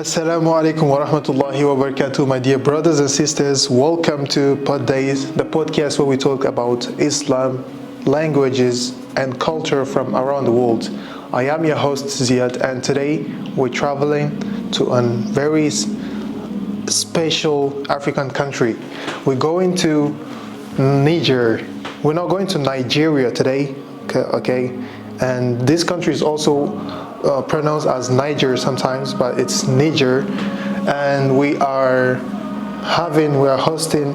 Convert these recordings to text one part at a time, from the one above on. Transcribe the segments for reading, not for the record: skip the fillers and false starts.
Assalamu alaikum wa rahmatullahi wa barakatuh, my dear brothers and sisters. Welcome to POD DAYZ, the podcast where we talk about Islam, languages, and culture from around the world. I am your host Zyad, and today we're traveling to a very special African country. We're going to Niger. We're not going to Nigeria today, okay? And this country is also pronounced as Niger sometimes, but it's Niger, and we are hosting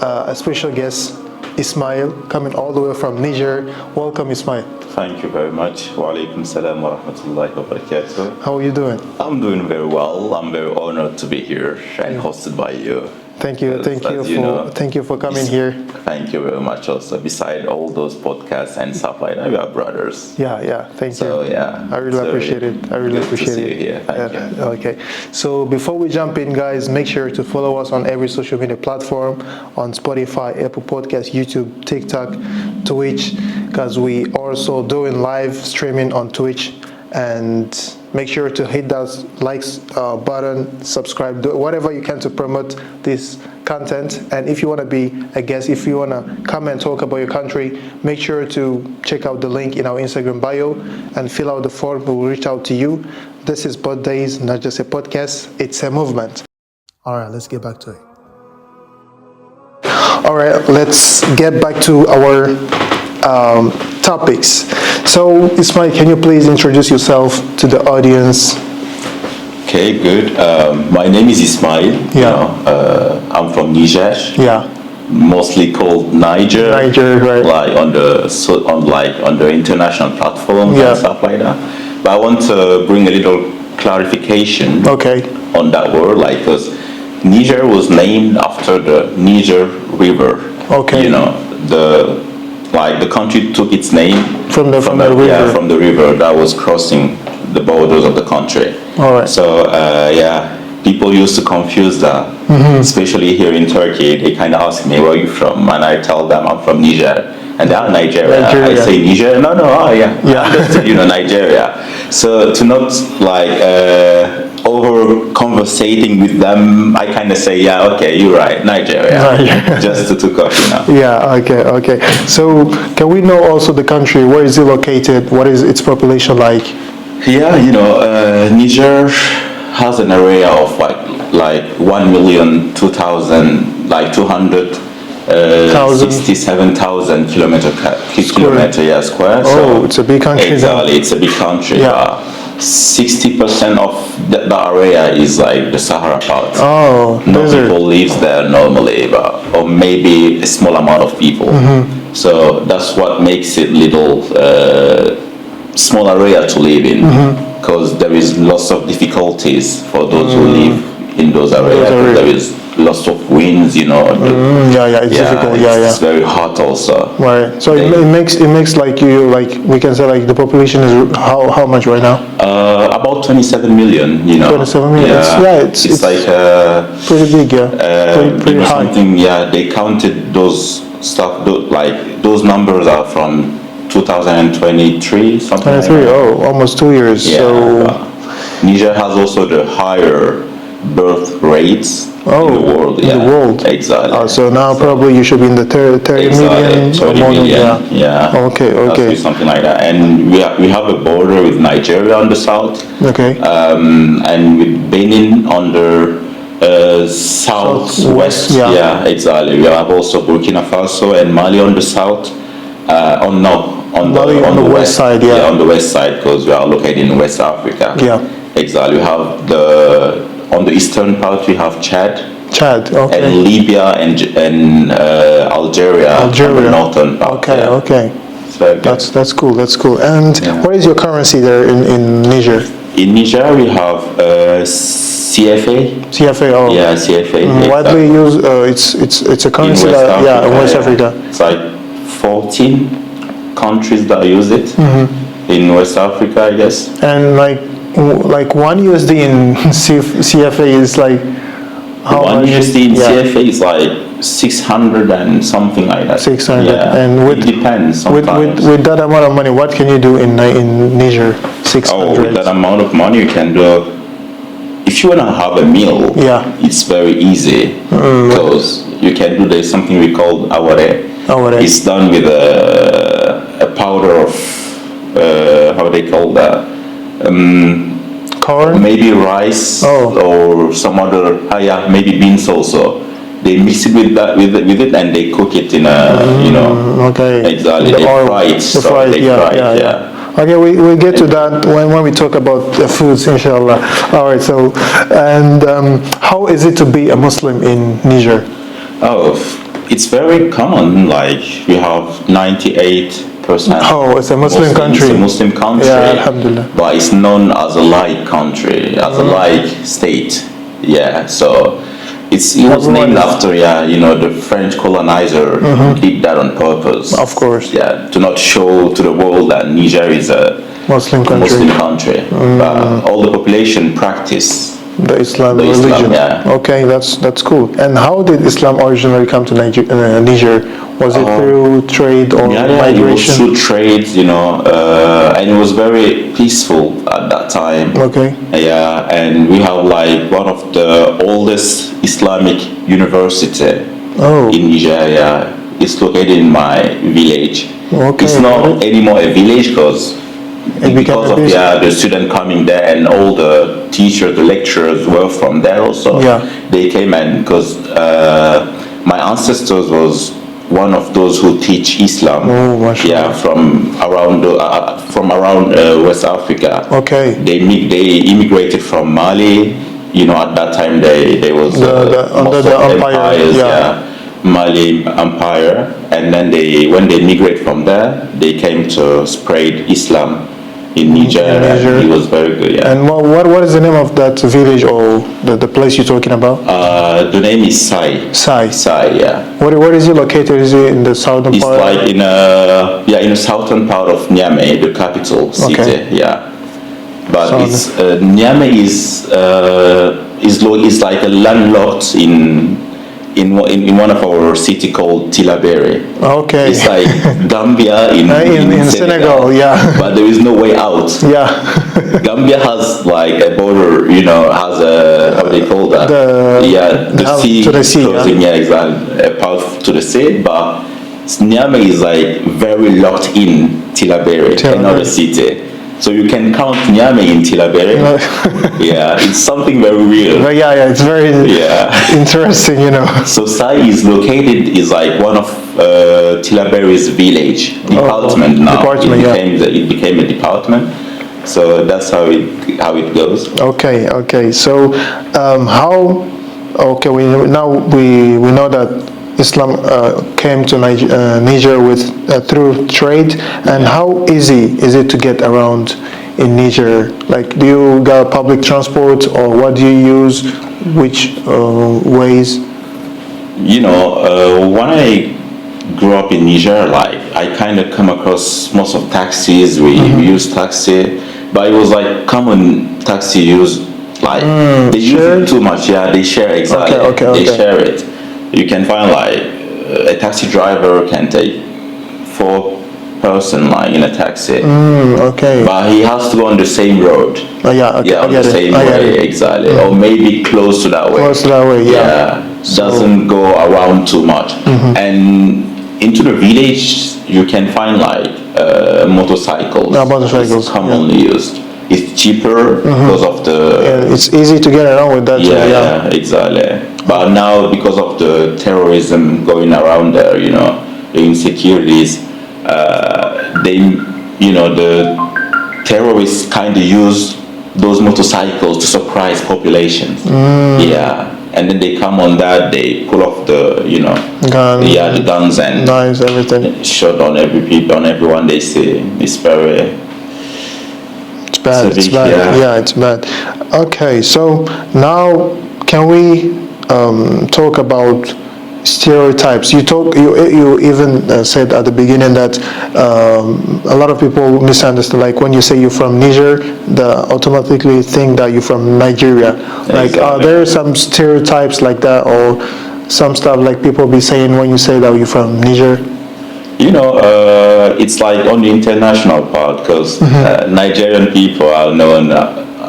a special guest, Ismael, coming all the way from Niger. Welcome, Ismael. Thank you very much. Wa alaikum salam wa rahmatullahi wa barakatuh. How are you doing? I'm doing very well. I'm very honored to be here and hosted by you. Thank you for coming here. Thank you very much. Also, beside all those podcasts and stuff like that, we are brothers. Thank you. So yeah, I really appreciate it. I really appreciate it. Here. Thank you. Okay, so before we jump in, guys, make sure to follow us on every social media platform, on Spotify, Apple Podcasts, YouTube, TikTok, Twitch, because we also doing live streaming on Twitch. And make sure to hit that likes button, subscribe, do whatever you can to promote this content. And if you want to be a guest, if you want to come and talk about your country, make sure to check out the link in our Instagram bio and fill out the form. We will reach out to you. This is POD DAYZ, not just a podcast, it's a movement. All right, let's get back to it. All right, let's get back to our topics. So, Ismail, can you please introduce yourself to the audience? Okay, good. My name is Ismail. Yeah. I'm from Niger. Yeah. Mostly called Niger. Niger, right? Like on the international platforms and stuff like that. But I want to bring a little clarification. Okay. On that word, like, because Niger was named after the Niger River. Okay. The country took its name from the river. Yeah, from the river that was crossing the borders of the country. All right. So people used to confuse that, especially here in Turkey. They kind of ask me, where are you from? And I tell them I'm from Niger. And they are Nigeria. I say Niger. No, Nigeria. So to not over conversating with them, I kind of say, yeah, okay, you're right, Nigeria. Just to talk, Yeah, okay. So can we know also the country? Where is it located? What is its population like? Yeah, Niger has an area of like 267,000 kilometer square. Oh, it's a big country. Exactly, it's a big country. Yeah. 60% of the area is like the Sahara part. Oh, no people lives there normally, or maybe a small amount of people. So that's what makes it little small area to live in, because there is lots of difficulties for those who live in those areas. There is lots of winds, it's difficult. It's very hot also. Right. So it makes like we can say like the population is how much right now? About 27 million. 27 million. Yeah. It's like pretty big. Yeah. Pretty high. Something. Yeah. They counted those stuff. Those numbers are from 2023. Something. 23. Like that. Oh, almost 2 years. Yeah. So Niger has also the higher birth rates in the world. In the world. Exactly. So now probably you should be in the 30 million. 30 million. Yeah. Okay. Something like that. And we have a border with Nigeria on the south. Okay. And with Benin on the southwest. Yeah, exactly. We have also Burkina Faso and Mali on the south. On the west side. Yeah. On the west side, because we are located in West Africa. Yeah. Exactly. We have on the eastern part we have Chad, okay. And Libya and Algeria. On the northern part. Okay. That's cool. And what is your currency there in Niger? In Niger we have CFA. CFA. Oh. Yeah, CFA. Widely used. It's a currency in West Africa. It's like 14 countries that use it in West Africa, I guess. And like 1 USD in CFA is like how much? 1 USD in yeah. CFA is like 600 and something like that. 600. Yeah. And it depends sometimes. With that amount of money, what can you do in Niger? 600. Oh, with that amount of money, you can do. If if you want to have a meal, Yeah. it's very easy because you can do. There's something we call aware. Aware. It's done with a powder of how they call that. Corn. Maybe rice or some other. Maybe beans also. They mix it with that with it, and they cook it in a Okay. exactly. They fry it. Okay, we'll get to that when we talk about the foods, inshallah. All right. So, and how is it to be a Muslim in Niger? Oh, it's very common. Like we have 98%. Oh, it's a Muslim country. It's a Muslim country. Yeah, alhamdulillah. But it's known as a laic country, as a laic state. Yeah, so it was named after the French colonizer did that on purpose. Of course. Yeah, to not show to the world that Niger is a Muslim country. But all the population practice the Islam religion. Yeah. Okay, that's cool. And how did Islam originally come to Niger? Was it through trade or migration? It was through trade, and it was very peaceful at that time. Okay. Yeah, and we have like one of the oldest Islamic university in Niger. Yeah, it's located in my village. Okay. It's not anymore a village because of the student coming there, and all the teachers, the lecturers were from there also. Yeah. They came in because my ancestors was one of those who teach Islam. Oh, mashallah. From around West Africa. Okay. They immigrated from Mali. At that time there was under the empires. Mali Empire, and then when they migrated from there, they came to spread Islam in Niger. And it was very good. Yeah. And what is the name of that village or the place you're talking about? The name is Sai. Yeah. Where is it located? Is it in the southern part? It's like in the southern part of Niamey, the capital city. Okay. Yeah. But Niamey is like a landlocked in one of our city called Tillabéri. Okay. It's like Gambia in Senegal, yeah. But there is no way out. Yeah. Gambia has like a border, has a, how do they call that? The sea. To the sea. Closing, exactly. A path to the sea, but Niamey is like very locked in Tillabéri, another city. So you can count Niamey in Tillabéri. Yeah, it's something very real. But it's very interesting, So Sai is like one of Tillabéri's village department now. It became a department. So that's how it goes. Okay. So we know that Islam came to Niger through trade, and how easy is it to get around in Niger? Like, do you got public transport, or what do you use? Which ways? When I grew up in Niger, like I kind of come across most of taxis. We use taxi, but it was like common taxi use. Like they use it too much. Yeah, they share exactly. Okay. They share it. You can find like a taxi driver can take 4 person like in a taxi. Okay. But he has to go on the same road. On the same way, exactly. Or maybe close to that way. Close to that way, yeah. Doesn't go around too much. And into the village, you can find like motorcycles. Motorcycles. It's commonly used. It's cheaper because of the... it's easy to get around with that. Yeah, exactly. But now because of the terrorism going around there, the insecurities, the terrorists kind of use those motorcycles to surprise populations. Yeah. And then they come on that, they pull off the, the guns and knives, everything. Shot on everyone they see. It's very... It's bad. It's bad. Okay, so now can we talk about stereotypes? You even said at the beginning that a lot of people misunderstand. Like when you say you're from Niger, they automatically think that you're from Nigeria. Like, are there some stereotypes like that, or some stuff like people be saying when you say that you're from Niger? It's like on the international part, because Nigerian people are known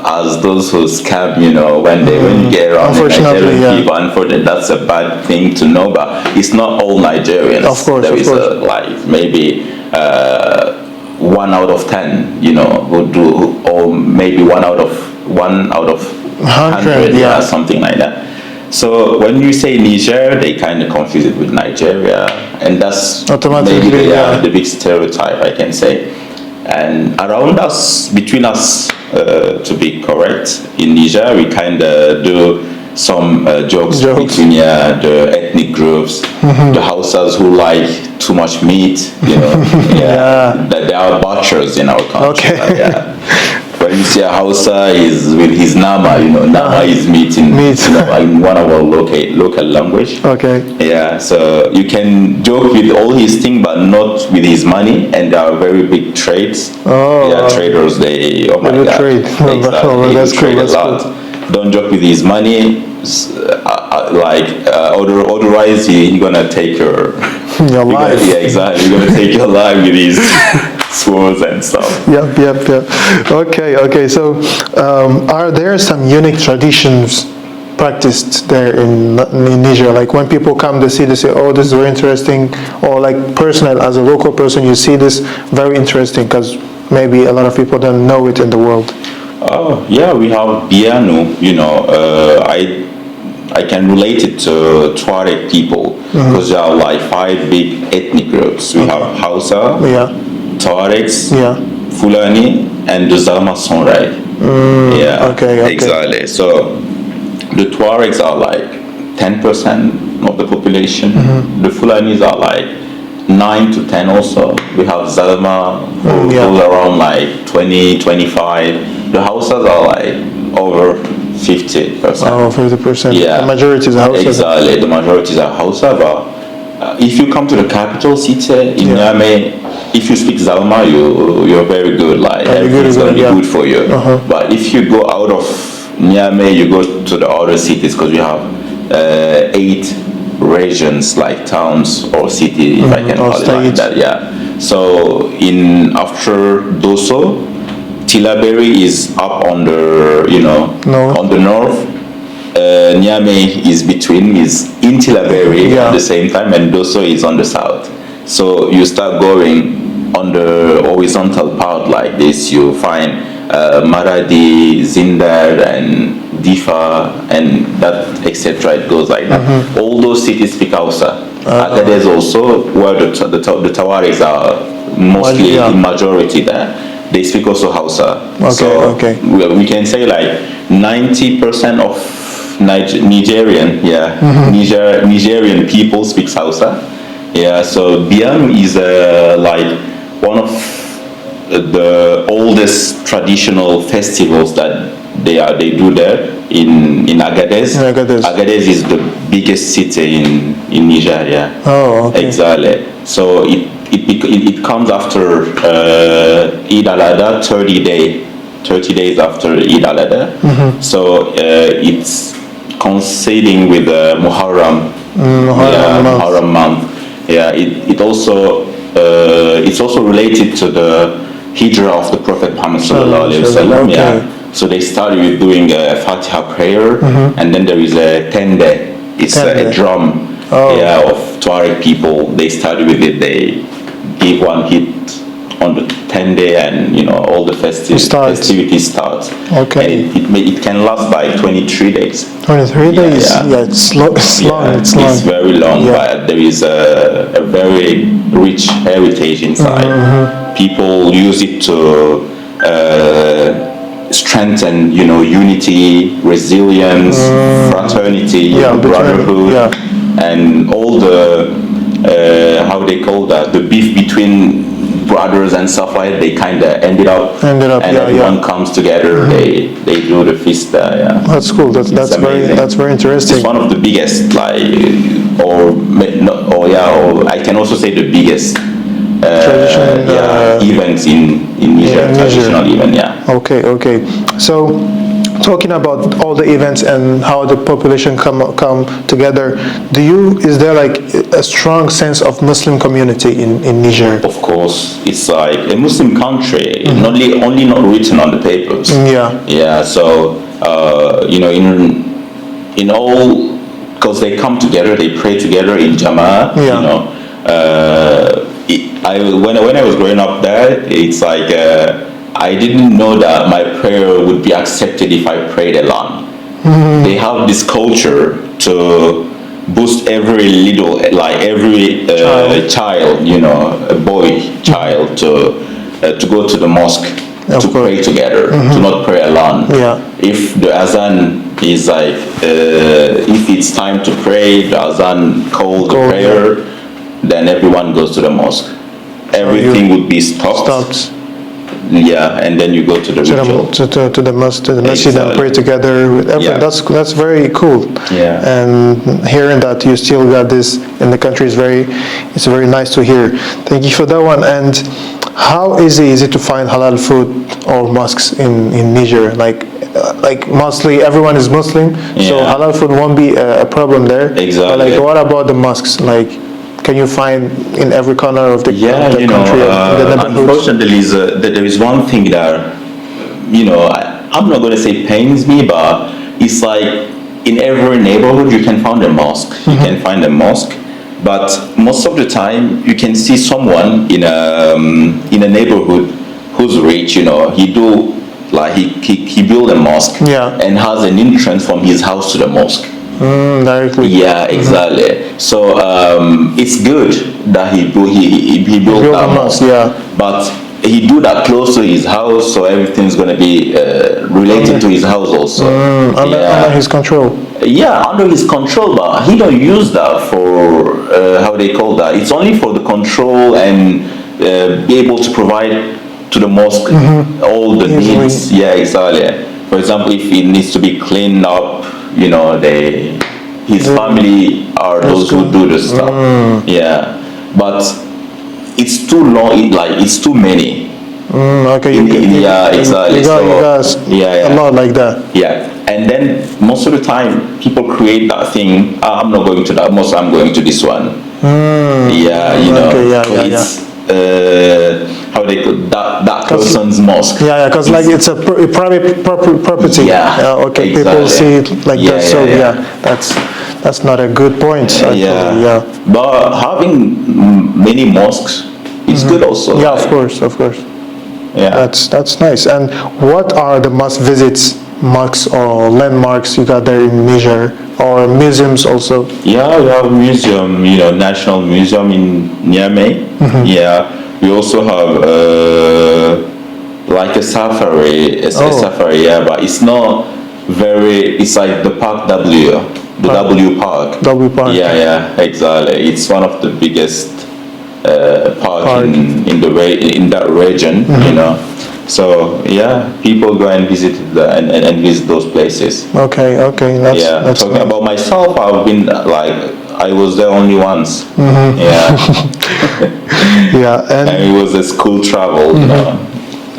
as those who scam, when you get around the Unfortunately, Nigerian yeah. people. Unfortunately, that's a bad thing to know, but it's not all Nigerians. Of course, there of is course. like maybe 1 out of 10, who do, or maybe 1 out of 100, yeah. something like that. So when you say Niger, they kind of confuse it with Nigeria, and that's Automatically, maybe yeah. the big stereotype, I can say. And around us, between us, to be correct, in Niger, we kind of do some jokes between the ethnic groups, the Hausas who like too much meat, Yeah. that there are butchers in our country. Okay. Yeah. When you see a Hausa, is with his nama, nama is meat in one of our local language. Okay. Yeah, so you can joke with all his thing, but not with his money, and they are very big trades. Oh. Yeah, traders, oh my They God. trade. Exactly. That's They cool. trade That's a lot. cool. Don't joke with his money. Otherwise he's gonna take your life. Yeah, exactly. You're gonna take your life with these swords and stuff. Yep. Okay. So, are there some unique traditions practiced there in Niger? Like when people come to see this, say, "Oh, this is very interesting," or like personal, as a local person, you see this very interesting because maybe a lot of people don't know it in the world. Oh yeah, we have Bianu. I can relate it to Tuareg people because there are like 5 big ethnic groups. We have Hausa, Tuaregs, Fulani, and the Zalma Sonrai. Okay. Exactly. So the Tuaregs are like 10% of the population. The Fulanis are like 9 to 10 also. We have Zalma who goes around like 20, 25. The Hausas are like over 50%. Oh, 50%. Yeah. The majority is Hausa. Exactly. The majority are Hausa. But if you come to the capital city in Niamey, if you speak Zalma, you're very good. Like everything's gonna be good for you. But if you go out of Niamey, you go to the other cities because we have 8 regions, like towns or cities, if I can call it like that. Yeah. So after Doso, Tilaberi is up on the on the north. Niamey is in Tilaberi at the same time, and Doso is on the south. So you start going on the horizontal part like this, you find Maradi, Zindar, and Difa, and that etc. It goes like that. All those cities speak Hausa. Agadez also, where the Tawaris are mostly in majority there. They speak also Hausa. We can say like 90% of Nigerian people speaks Hausa. Yeah, so Biam is like one of the oldest traditional festivals that they do there in Agadez. Agadez is the biggest city in Niger. Yeah. Oh, okay. Exactly. So it comes after Eid al-Adha, 30 days after Eid al-Adha. So it's coinciding with the Muharram month. Yeah, it's also related to the Hijrah of the Prophet Muhammad sallallahu alaihi wasallam. Yeah. So they started with doing a Fatiha prayer, and then there is a tende. It's a drum. Of Tuareg people. They started with it. They give one hit on the 10 day, and all the festivities start. Okay. And it can last like 23 days. 23 days. Yeah, it's long. It's very long, but there is a very rich heritage inside. People use it to strengthen, unity, resilience, fraternity, brotherhood, and all the how they call that, the beef between brothers and stuff like that. They kind of ended up, and everyone comes together. They do the feast. That's cool. That's very interesting. It's one of the biggest, or I can also say the biggest events in Niger, traditional event. Yeah. Okay. So talking about all the events and how the population come together, is there like a strong sense of Muslim community in Niger? Of course, it's like a Muslim country, only not written on the papers. Yeah. So in all, because they come together, they pray together in Jama'ah. When I was growing up there, it's like I didn't know that my prayer would be accepted if I prayed alone. They have this culture to boost every little, like every child, a boy child, to go to the mosque to pray together, to not pray alone. If the azan is like, if it's time to pray, the azan calls the prayer, then everyone goes to the mosque. Everything would be stopped. Yeah, and then you go to the ritual. To the masjid and pray together with everyone. That's very cool. And hearing that you still got this in the country it's very nice to hear. Thank you for that one. And how easy is it to find halal food or mosques in Niger? Like mostly everyone is Muslim, so halal food won't be a problem there. Exactly. But like, what about the mosques? Like, can you find in every corner of the country? Unfortunately, there is one thing that I'm not going to say pains me, but it's like in every neighborhood you can find a mosque. You can find a mosque, but most of the time you can see someone in a neighborhood who's rich. He built a mosque and has an entrance from his house to the mosque. Directly. Yeah, exactly. So it's good that he built that mosque. But he do that close to his house, so everything's gonna be related to his house also. Under his control. Yeah, under his control, but he don't use that for how they call that. It's only for the control and be able to provide to the mosque all the needs. Yeah, exactly. For example, if it needs to be cleaned up, his family are those who do the stuff. Yeah, but it's too long. It's too many. Okay. Exactly. You got a lot like that. Yeah, and then most of the time people create that thing. I'm not going to that mosque. I'm going to this one. How they could that person's mosque. Because like it's a private property. Exactly. People see it like that. So that's not a good point. Actually. But having many mosques is good also. Of course. Yeah, that's nice. And what are the must visits, mosques or landmarks you got there in Niger, or museums also? Yeah, we have a museum, National Museum in Niamey. Yeah, we also have like a safari, but it's not very. It's like the Park W, W Park. W Park. Yeah, exactly. It's one of the biggest park in that region. So people go and visit and visit those places. Okay. That's talking nice. about myself, I've been I was there only once. And it was a school travel.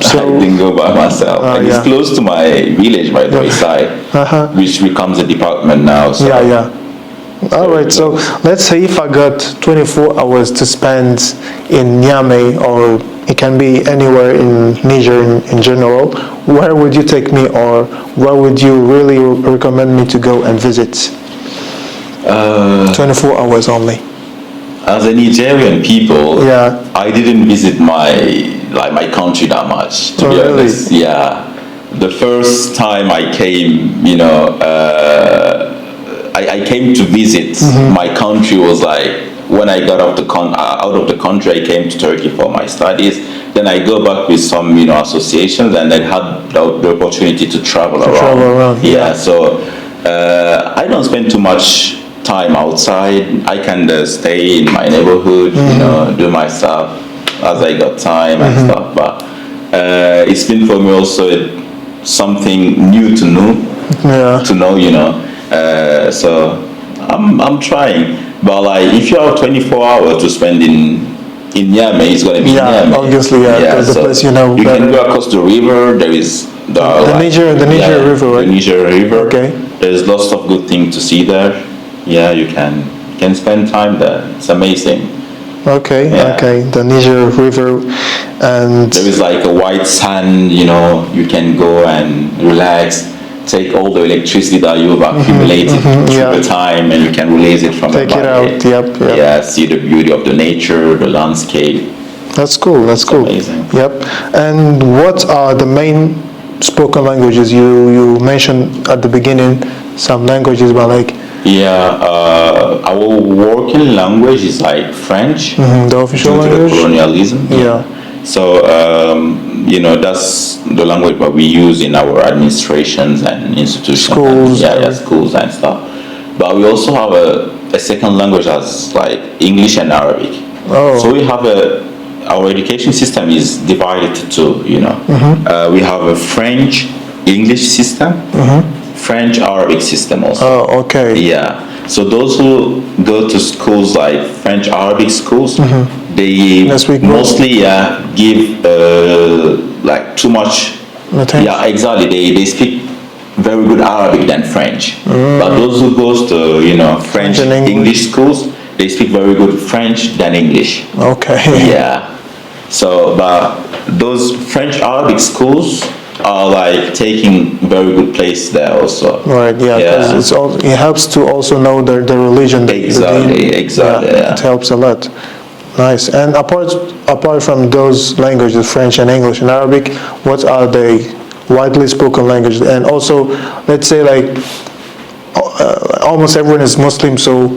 So I didn't go by myself. And it's close to my village, by the wayside, which becomes a department now. So. All right, so let's say if I got 24 hours to spend in Niamey, or it can be anywhere in Niger in general, where would you take me, or where would you really recommend me to go and visit? 24 hours only. As a Nigerian people, I didn't visit my country that much, to be honest. Yeah, the first time I came, I came to visit my country was like when I got out of the country. I came to Turkey for my studies. Then I go back with some associations, and then had the opportunity to travel around. So I don't spend too much time outside. I can stay in my neighborhood, do my stuff as I got time and stuff. But it's been for me also something new to know. So I'm trying, but like if you have 24 hours to spend in Niamey, it's gonna be Niamey. Obviously, the place you can go across the river. There is The Niger River, right? The Niger River. Okay. There's lots of good things to see there. Yeah, you can spend time there. It's amazing. Okay, Yeah. okay. The Niger River, and There is like a white sand, you can go and relax, take all the electricity that you've accumulated through yeah. the time, and you can release it from take the it body. out. Yep, yep. Yeah, see the beauty of the nature, the landscape. That's cool. That's cool. amazing. Yep. And what are the main spoken languages? You mentioned at the beginning some languages, but like Yeah, our working language is like French, the official due to the language. colonialism. Yeah. So, that's the language that we use in our administrations and institutions. Schools, Schools and stuff. But we also have a second language as like English and Arabic. Oh. So we have our education system is divided to two, we have a French English system, French Arabic system also. Oh, okay. Yeah. So those who go to schools like French Arabic schools, they They speak mostly give like too much. Attention. Yeah, exactly. They speak very good Arabic than French. But those who goes to French and English. English schools, they speak very good French than English. Okay. Yeah. So, but those French Arabic schools are like taking very good place there also. Right. Yeah. Because it helps to also know the religion. Exactly. Yeah. It helps a lot. Nice. And apart from those languages, French and English and Arabic, what are the widely spoken languages? And also, let's say like almost everyone is Muslim, so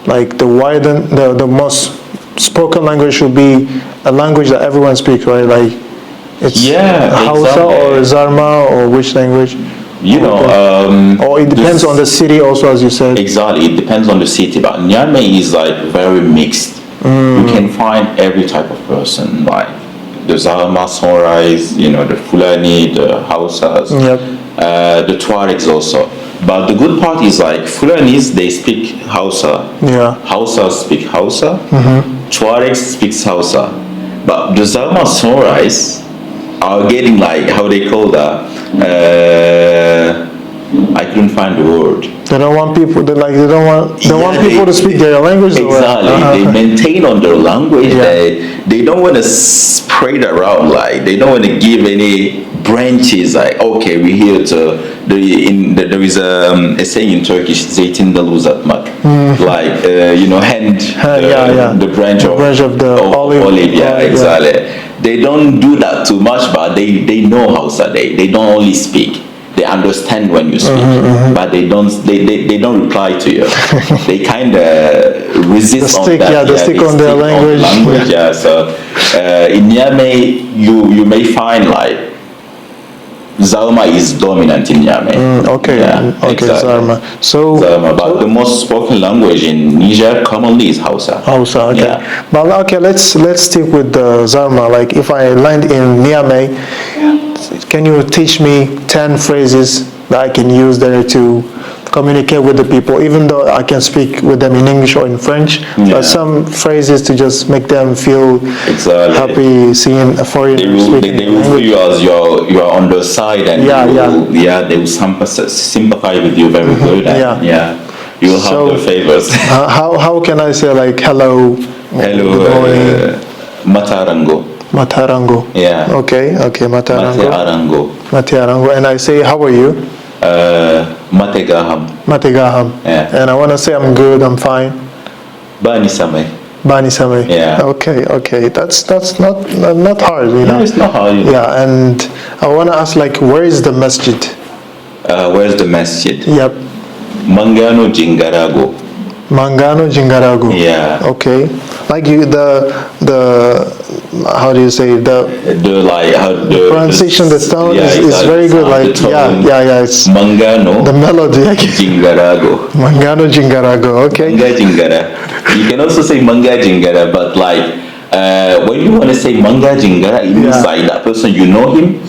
like the most spoken language should be a language that everyone speaks, right? Like it's Hausa or Zarma or which language? Or it depends on the city also, as you said. Exactly, it depends on the city. But Niamey is like very mixed. You can find every type of person, like the Zarma Sunrise, the Fulani, the Hausas, the Tuaregs also. But the good part is like Fulanis, they speak Hausa. Yeah. Hausas speak Hausa. Tuaregs speaks Hausa. But the Zarma Sunrise are getting like, how they call that? I couldn't find the word. They don't want people. They don't want people to speak their language. Exactly. They maintain on their language. Yeah. They don't want to spread around. Like they don't want to give any branches. Like okay, we're here to. There is a saying in Turkish, "Zeytin dalı uzatmak," like hand the branch of the olive. Yeah, exactly. They don't do that too much, but they know Hausa. They don't only speak. They understand when you speak, but they don't reply to you. They kind of resist on that. They stick on their language. So in Niamey, you may find like Zarma is dominant in Niamey. Exactly. Zarma. Zarma, but the most spoken language in Niger commonly is Hausa. Hausa, okay. Yeah. But okay, let's stick with the Zarma. Like if I land in Niamey, can you teach me 10 phrases that I can use there to communicate with the people, even though I can speak with them in English or in French, but some phrases to just make them feel happy seeing a foreigner speaking. They will feel you as you are on their side, and they will sympathize with you very good. And, you will have their favors. How can I say like hello, good morning, Matarango. Matarango. Yeah. Okay, Matarango. And I say, how are you? Mategaham. Yeah. And I want to say I'm good, I'm fine. Bani Sameh. Yeah. Okay. That's not hard, Yeah, it's not hard. Yeah, and I want to ask like, where is the masjid? Where's the masjid? Yep. Mangano Jingarago. Yeah. Okay. Like the how do you say the pronunciation, the sound is very good. Like it's Mangano. The melody. Jingarago. Mangano Jingarago. Okay. Manga Jingara. You can also say Manga Jingara, but like when you want to say Manga Jingara, it means like that person you know him,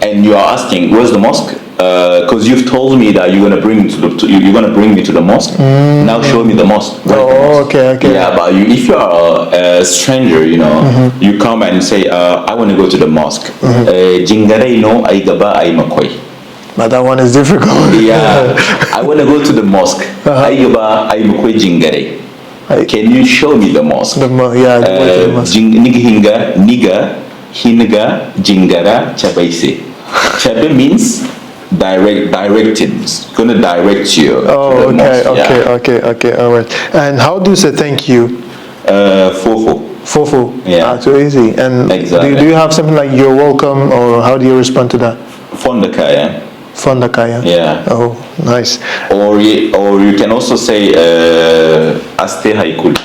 and you are asking where's the mosque. because you've told me that you're gonna bring me you're gonna bring me to the mosque. Now show me the mosque. Where's the mosque? Okay. Yeah, but if you are a stranger, you come and say, I want to go to the mosque. Jingare no ay gaba ay makoy. But that one is difficult. Yeah, I want to go to the mosque. Ay gaba ay makoy jingare. Can you show me the mosque? The mosque. Niga hinga jingara chabaise. Chabe means directed. It's gonna direct you. Oh, okay. All right. And how do you say thank you? Fofo. Yeah. So easy. And exactly. do you have something like you're welcome, or how do you respond to that? Fondakaya. Fondakaya. Yeah. Oh, nice. Or you can also say aste haikul.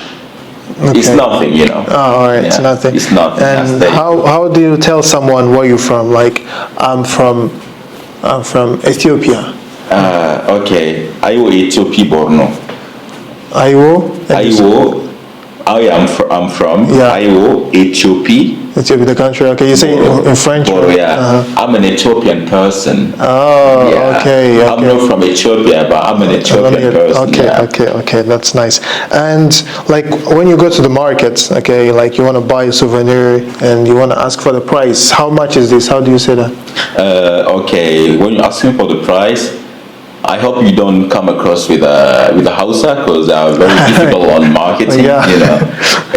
Okay. It's nothing, Oh, all right. Yeah. It's nothing. It's nothing. And how do you tell someone where you're from? Like, I'm from Ethiopia. Okay. Ayo Ethiopia Borno. I'm from Ayo Ethiopia. Ethiopia, the country. Okay, you say in French. Yeah. I'm an Ethiopian person. Oh, yeah. Okay. I'm not from Ethiopia, but I'm an Ethiopian person. Okay. That's nice. And like when you go to the market, okay, like you want to buy a souvenir and you want to ask for the price. How much is this? How do you say that? Okay, when you're asking for the price, I hope you don't come across with a Hausa, because they are very difficult on marketing.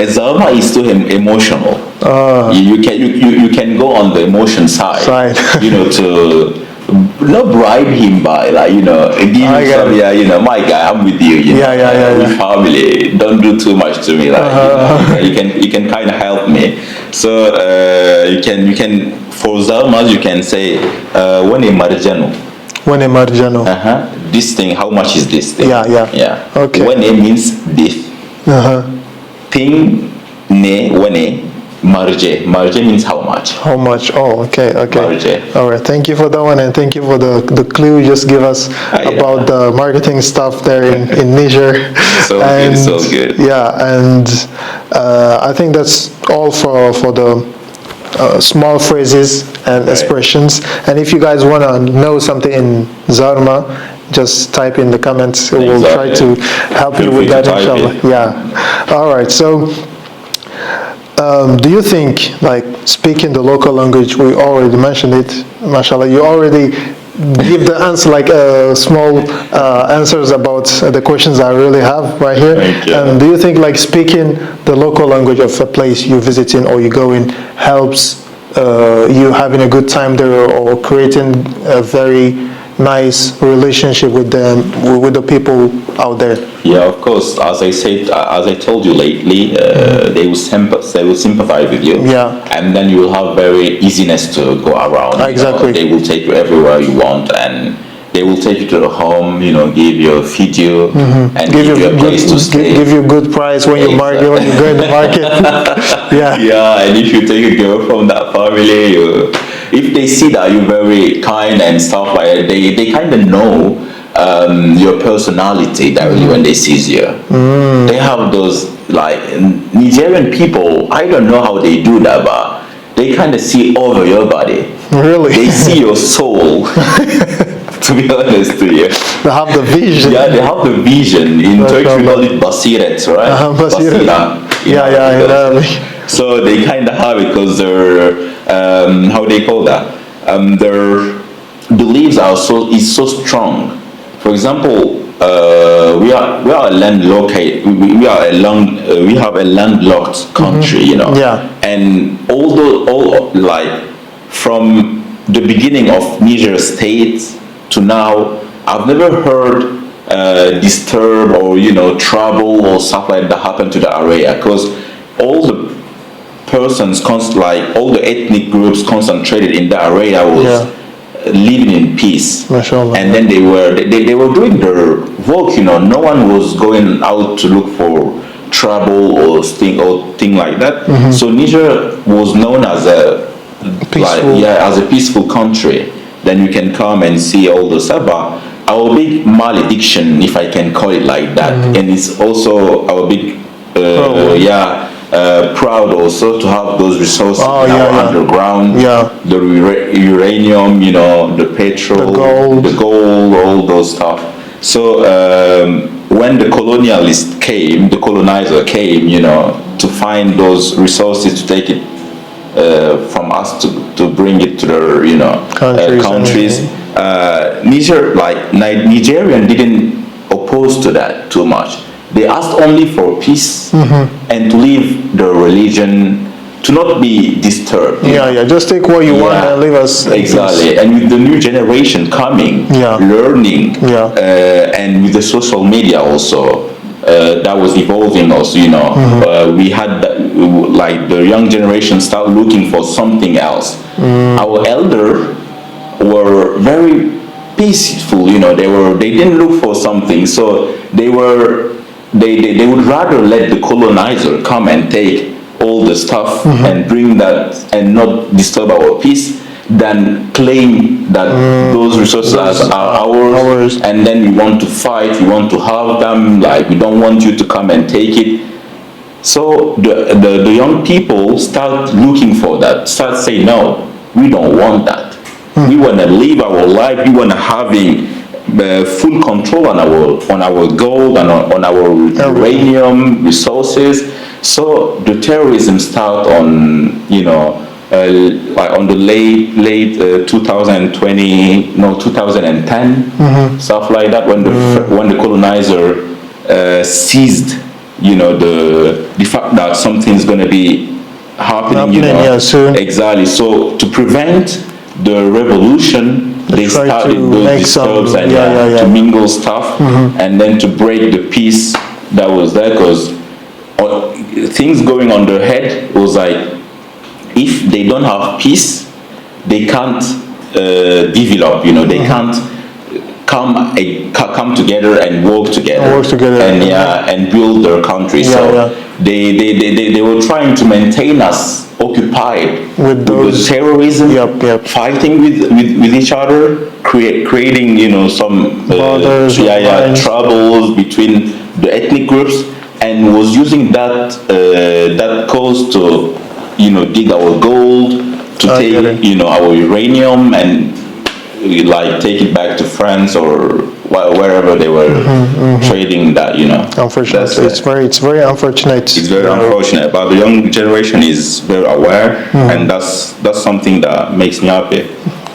Zalma is too emotional. You can go on the emotion side. To not bribe him by give him some, my guy, I'm with you. We family. Don't do too much to me. You can kind of help me. So you can for Zalmas you can say when a marjano. When a marjano. This thing, how much is this thing? Yeah. Okay. When it means this. Thing when marje. Marje means how much. How much? Oh, okay. Marje. All right. Thank you for that one, and thank you for the clue you just give us about the marketing stuff there in Niger. So good. Yeah, and I think that's all for the small phrases and expressions. And if you guys want to know something in Zarma, just type in the comments. We'll try to help you with that, inshallah. Yeah. All right. So, do you think, like, speaking the local language, we already mentioned it, mashallah, you already give the answer, like small answers about the questions I really have right here. And do you think like speaking the local language of a place you visiting or you go in helps you having a good time there, or creating a very nice relationship with them, with the people out there? Yeah, of course. As I told you lately, they will sympathize with you. Yeah. And then you will have very easiness to go around. Exactly. They will take you everywhere you want, and they will take you to the home. Feed you, and give you a place to stay. Give you a good price when you market, when you go in the market. Yeah. Yeah, and if you take a girl from that family, if they see that you're very kind and stuff like that, they kind of know your personality directly when they see you. They have those, like, Nigerian people, I don't know how they do that, but they kind of see over your body. Really? They see your soul. To be honest to you, they have the vision. Yeah, they have the vision. In Turkish we call it basiret, right? Basiret. Yeah. So they kind of have it because they're how they call that? Their beliefs are so strong. For example, we are a landlocked. We have a landlocked country, Yeah. And all like from the beginning of Niger state to now, I've never heard disturb or trouble or stuff like that happen to the area, because all the persons, all the ethnic groups concentrated in the area was living in peace. Mashallah. And then they were doing their work. No one was going out to look for trouble or thing like that. So Niger was known as a peaceful country. Then you can come and see all the stuff. But our big malediction, if I can call it like that, and it's also our big proud also to have those resources underground. Yeah. The uranium, the petrol, the gold, all those stuff. So when the colonizer came, to find those resources, to take it from us to bring it to their, countries. Nigerian didn't oppose to that too much. They asked only for peace and to leave their religion, to not be disturbed. Just take what you want and leave us. Exactly. And with the new generation coming, learning, and with the social media also, that was evolving also, we had the young generation start looking for something else. Our elder were very peaceful, they didn't look for something, so they would rather let the colonizer come and take all the stuff and bring that and not disturb our peace, than claim that those resources are ours, and then we want to fight, we want to have them, we don't want you to come and take it. So the young people start looking for that, start saying, no, we don't want that. We want to live our life, we want to having full control on our gold and on our uranium resources. So the terrorism start on, on the late 2010, stuff like that, when the colonizer seized, the fact that something's going to be happening, soon. Exactly. So to prevent the revolution, they started those disturbs and to mingle stuff, and then to break the peace that was there, because things going on their head was like, if they don't have peace, they can't develop, they can't come together and work together, and build their country. They were trying to maintain us occupied with the terrorism, fighting with each other, creating some troubles between the ethnic groups, and was using that cause to dig our gold, to take our uranium and take it back to France or wherever they were trading that. Unfortunately, it's very unfortunate. It's very unfortunate, but the young generation is very aware, and that's something that makes me happy.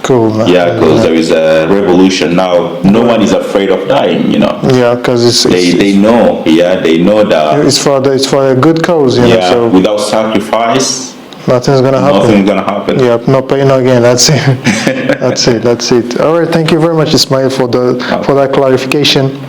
Cool. Because there is a revolution now. No one is afraid of dying. Because they know. They know that it's for a good cause. So without sacrifice, nothing's gonna happen. No pain, no gain. That's it. That's it. All right. Thank you very much, Ismael, for that clarification.